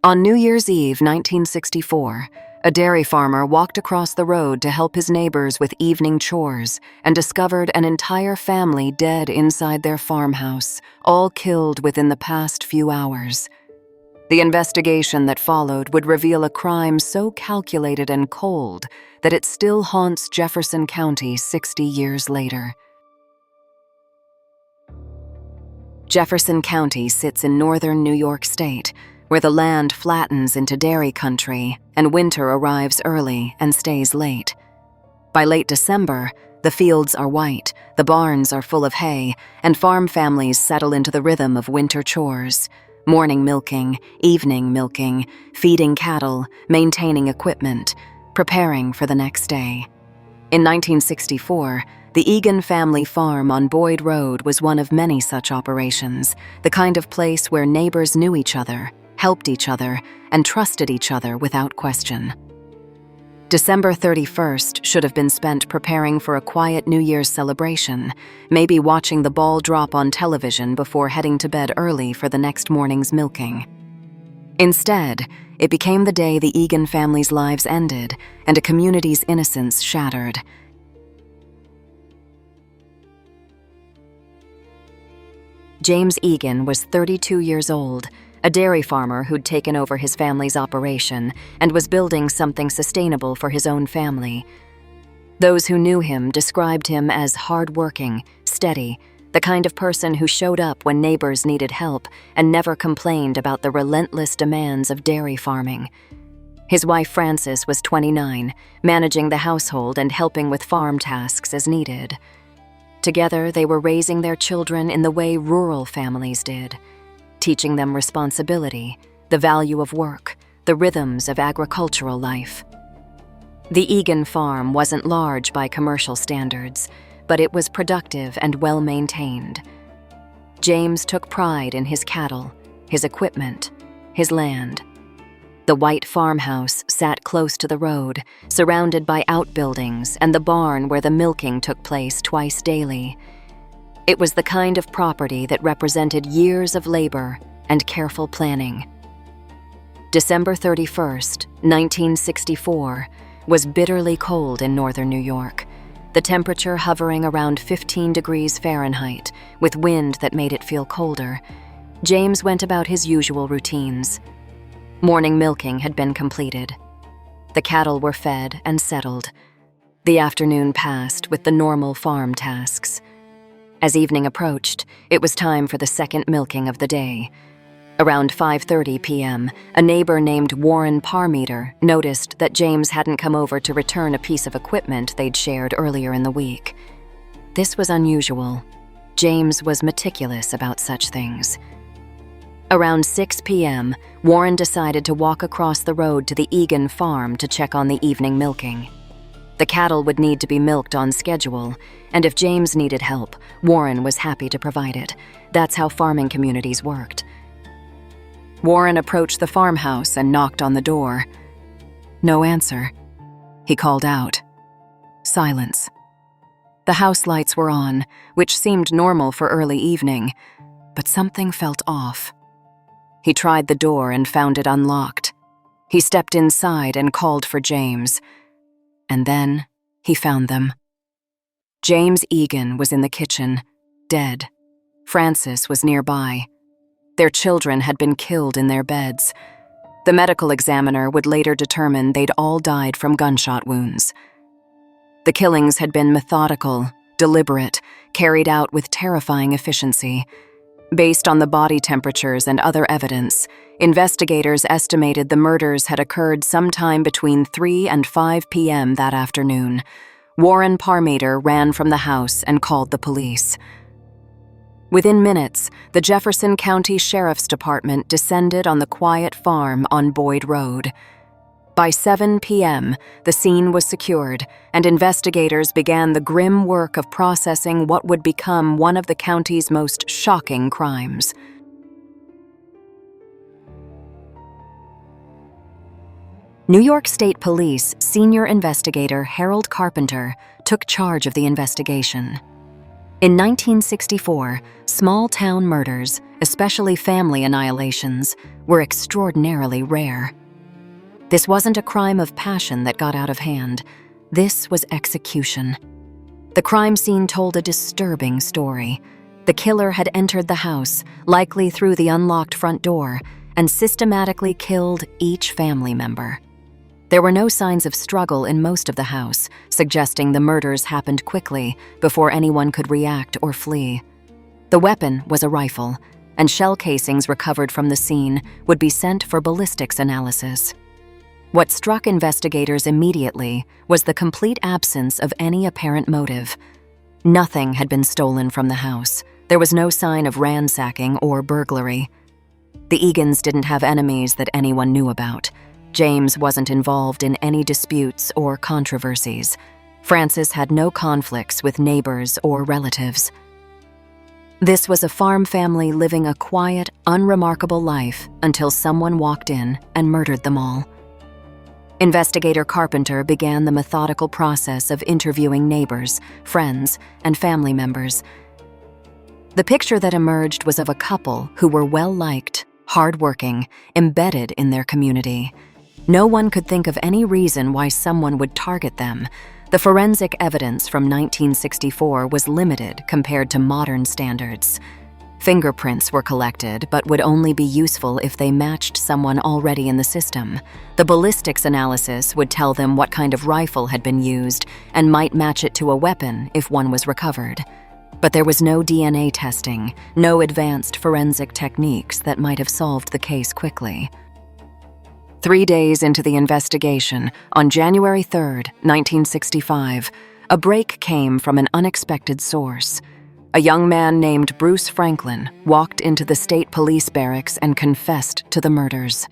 On New Year's Eve, 1964, a dairy farmer walked across the road to help his neighbors with evening chores and discovered an entire family dead inside their farmhouse, all killed within the past few hours. The investigation that followed would reveal a crime so calculated and cold that it still haunts Jefferson County 60 years later. Jefferson County sits in northern New York State, where the land flattens into dairy country and winter arrives early and stays late. By late December, the fields are white, the barns are full of hay, and farm families settle into the rhythm of winter chores: morning milking, evening milking, feeding cattle, maintaining equipment, preparing for the next day. In 1964, the Egan family farm on Boyd Road was one of many such operations, the kind of place where neighbors knew each other, helped each other, and trusted each other without question. December 31st should have been spent preparing for a quiet New Year's celebration, maybe watching the ball drop on television before heading to bed early for the next morning's milking. Instead, it became the day the Egan family's lives ended and a community's innocence shattered. James Egan was 32 years old, a dairy farmer who'd taken over his family's operation and was building something sustainable for his own family. Those who knew him described him as hard-working, steady, the kind of person who showed up when neighbors needed help and never complained about the relentless demands of dairy farming. His wife Frances was 29, managing the household and helping with farm tasks as needed. Together, they were raising their children in the way rural families did, teaching them responsibility, the value of work, the rhythms of agricultural life. The Egan farm wasn't large by commercial standards, but it was productive and well-maintained. James took pride in his cattle, his equipment, his land. The white farmhouse sat close to the road, surrounded by outbuildings and the barn where the milking took place twice daily. It was the kind of property that represented years of labor and careful planning. December 31st, 1964, was bitterly cold in northern New York, the temperature hovering around 15 degrees Fahrenheit, with wind that made it feel colder. James went about his usual routines. Morning milking had been completed. The cattle were fed and settled. The afternoon passed with the normal farm tasks. As evening approached, it was time for the second milking of the day. Around 5:30 p.m., a neighbor named Warren Parmeter noticed that James hadn't come over to return a piece of equipment they'd shared earlier in the week. This was unusual. James was meticulous about such things. Around 6 p.m., Warren decided to walk across the road to the Egan farm to check on the evening milking. The cattle would need to be milked on schedule, and if James needed help, Warren was happy to provide it. That's how farming communities worked. Warren approached the farmhouse and knocked on the door. No answer. He called out. Silence. The house lights were on, which seemed normal for early evening, but something felt off. He tried the door and found it unlocked. He stepped inside and called for James. And then he found them. James Egan was in the kitchen, dead. Frances was nearby. Their children had been killed in their beds. The medical examiner would later determine they'd all died from gunshot wounds. The killings had been methodical, deliberate, carried out with terrifying efficiency. Based on the body temperatures and other evidence, investigators estimated the murders had occurred sometime between 3 and 5 p.m. that afternoon. Warren Parmeter ran from the house and called the police. Within minutes, the Jefferson County Sheriff's Department descended on the quiet farm on Boyd Road. By 7 p.m., the scene was secured, and investigators began the grim work of processing what would become one of the county's most shocking crimes. New York State Police senior investigator Harold Carpenter took charge of the investigation. In 1964, small-town murders, especially family annihilations, were extraordinarily rare. This wasn't a crime of passion that got out of hand. This was execution. The crime scene told a disturbing story. The killer had entered the house, likely through the unlocked front door, and systematically killed each family member. There were no signs of struggle in most of the house, suggesting the murders happened quickly before anyone could react or flee. The weapon was a rifle, and shell casings recovered from the scene would be sent for ballistics analysis. What struck investigators immediately was the complete absence of any apparent motive. Nothing had been stolen from the house. There was no sign of ransacking or burglary. The Egans didn't have enemies that anyone knew about. James wasn't involved in any disputes or controversies. Francis had no conflicts with neighbors or relatives. This was a farm family living a quiet, unremarkable life until someone walked in and murdered them all. Investigator Carpenter began the methodical process of interviewing neighbors, friends, and family members. The picture that emerged was of a couple who were well-liked, hard-working, embedded in their community. No one could think of any reason why someone would target them. The forensic evidence from 1964 was limited compared to modern standards. Fingerprints were collected, but would only be useful if they matched someone already in the system. The ballistics analysis would tell them what kind of rifle had been used and might match it to a weapon if one was recovered. But there was no DNA testing, no advanced forensic techniques that might have solved the case quickly. 3 days into the investigation, on January 3, 1965, a break came from an unexpected source. A young man named Bruce Franklin walked into the state police barracks and confessed to the murders.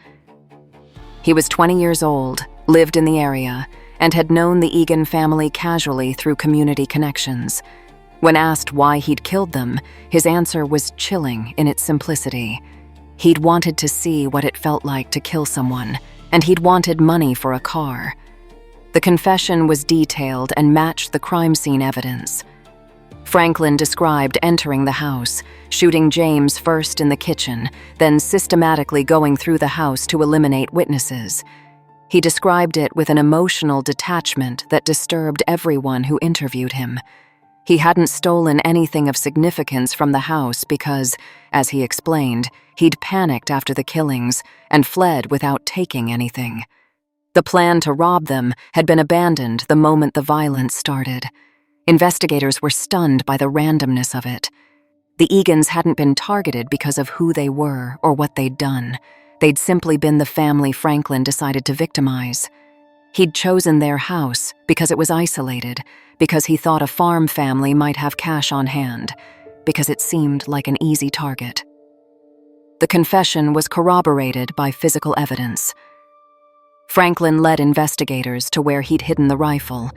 He was 20 years old, lived in the area, and had known the Egan family casually through community connections. When asked why he'd killed them, his answer was chilling in its simplicity. He'd wanted to see what it felt like to kill someone, and he'd wanted money for a car. The confession was detailed and matched the crime scene evidence. Franklin described entering the house, shooting James first in the kitchen, then systematically going through the house to eliminate witnesses. He described it with an emotional detachment that disturbed everyone who interviewed him. He hadn't stolen anything of significance from the house because, as he explained, he'd panicked after the killings and fled without taking anything. The plan to rob them had been abandoned the moment the violence started. Investigators were stunned by the randomness of it. The Egans hadn't been targeted because of who they were or what they'd done. They'd simply been the family Franklin decided to victimize. He'd chosen their house because it was isolated, because he thought a farm family might have cash on hand, because it seemed like an easy target. The confession was corroborated by physical evidence. Franklin led investigators to where he'd hidden the rifle.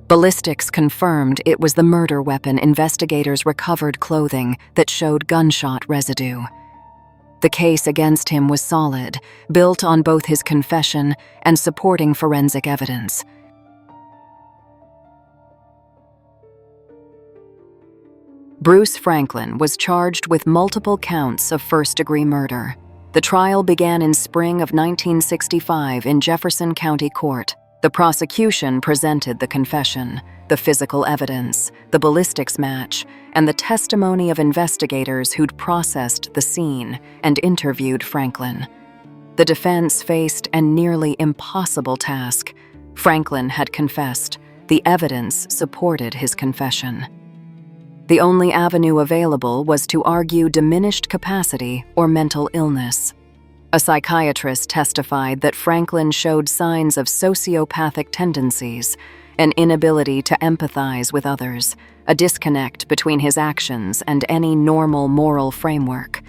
Ballistics confirmed it was the murder weapon. Investigators recovered clothing that showed gunshot residue. The case against him was solid, built on both his confession and supporting forensic evidence. Bruce Franklin was charged with multiple counts of first-degree murder. The trial began in spring of 1965 in Jefferson County Court. The prosecution presented the confession, the physical evidence, the ballistics match, and the testimony of investigators who'd processed the scene and interviewed Franklin. The defense faced a nearly impossible task. Franklin had confessed. The evidence supported his confession. The only avenue available was to argue diminished capacity or mental illness. A psychiatrist testified that Franklin showed signs of sociopathic tendencies, an inability to empathize with others, a disconnect between his actions and any normal moral framework.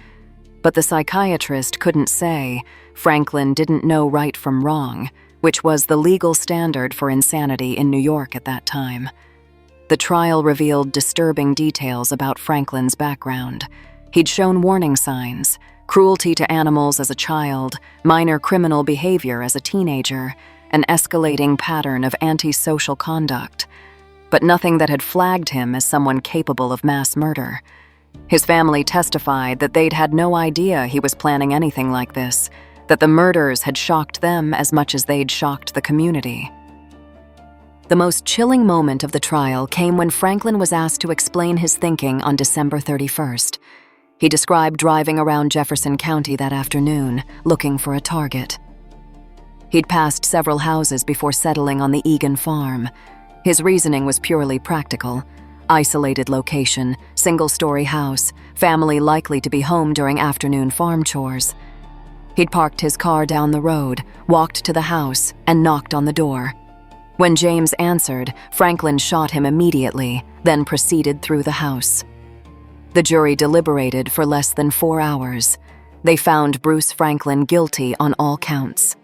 But the psychiatrist couldn't say Franklin didn't know right from wrong, which was the legal standard for insanity in New York at that time. The trial revealed disturbing details about Franklin's background. He'd shown warning signs: cruelty to animals as a child, minor criminal behavior as a teenager, an escalating pattern of antisocial conduct. but nothing that had flagged him as someone capable of mass murder. His family testified that they'd had no idea he was planning anything like this, that the murders had shocked them as much as they'd shocked the community. The most chilling moment of the trial came when Franklin was asked to explain his thinking on December 31st. He described driving around Jefferson County that afternoon, looking for a target. He'd passed several houses before settling on the Egan farm. His reasoning was purely practical. Isolated location, single-story house, family likely to be home during afternoon farm chores. He'd parked his car down the road, walked to the house, and knocked on the door. When James answered, Franklin shot him immediately, then proceeded through the house. The jury deliberated for less than 4 hours. They found Bruce Franklin guilty on all counts.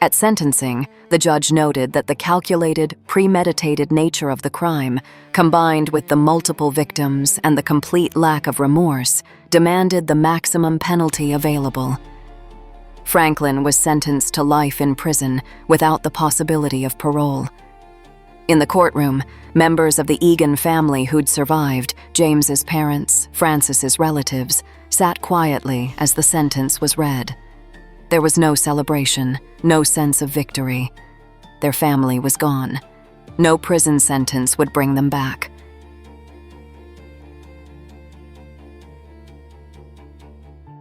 At sentencing, the judge noted that the calculated, premeditated nature of the crime, combined with the multiple victims and the complete lack of remorse, demanded the maximum penalty available. Franklin was sentenced to life in prison without the possibility of parole. In the courtroom, members of the Egan family who'd survived, James's parents, Francis's relatives, sat quietly as the sentence was read. There was no celebration, no sense of victory. Their family was gone. No prison sentence would bring them back.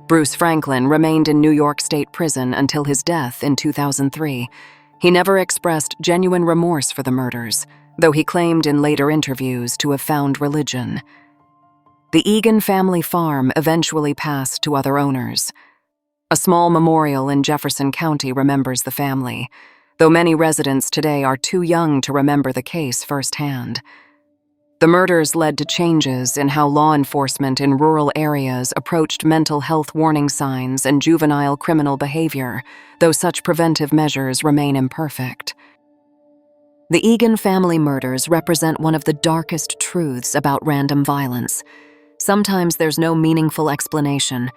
Bruce Franklin remained in New York State Prison until his death in 2003. He never expressed genuine remorse for the murders, though he claimed in later interviews to have found religion. The Egan family farm eventually passed to other owners. A small memorial in Jefferson County remembers the family, though many residents today are too young to remember the case firsthand. The murders led to changes in how law enforcement in rural areas approached mental health warning signs and juvenile criminal behavior, though such preventive measures remain imperfect. The Egan family murders represent one of the darkest truths about random violence. Sometimes there's no meaningful explanation,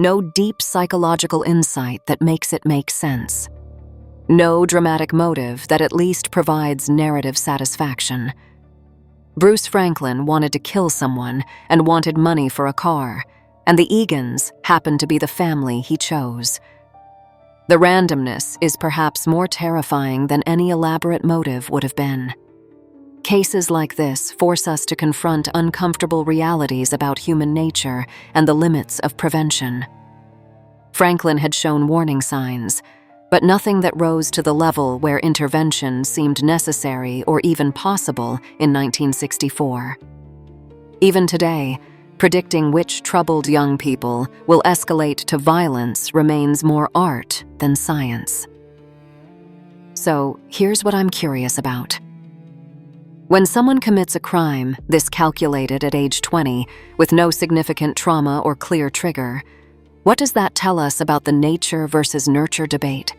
no deep psychological insight that makes it make sense. No dramatic motive that at least provides narrative satisfaction. Bruce Franklin wanted to kill someone and wanted money for a car, and the Egans happened to be the family he chose. The randomness is perhaps more terrifying than any elaborate motive would have been. Cases like this force us to confront uncomfortable realities about human nature and the limits of prevention. Franklin had shown warning signs, but nothing that rose to the level where intervention seemed necessary or even possible in 1964. Even today, predicting which troubled young people will escalate to violence remains more art than science. So, here's what I'm curious about. When someone commits a crime this calculated at age 20 with no significant trauma or clear trigger, what does that tell us about the nature versus nurture debate?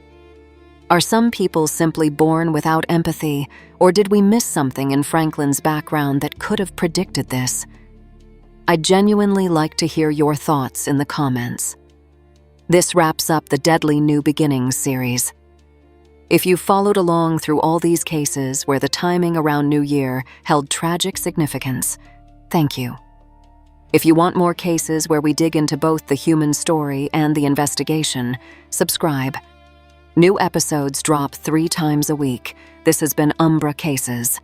Are some people simply born without empathy, or did we miss something in Franklin's background that could have predicted this? I'd genuinely like to hear your thoughts in the comments. This wraps up the Deadly New Beginnings series. If you followed along through all these cases where the timing around New Year held tragic significance, thank you. If you want more cases where we dig into both the human story and the investigation, subscribe. New episodes drop 3 times a week. This has been Umbra Cases.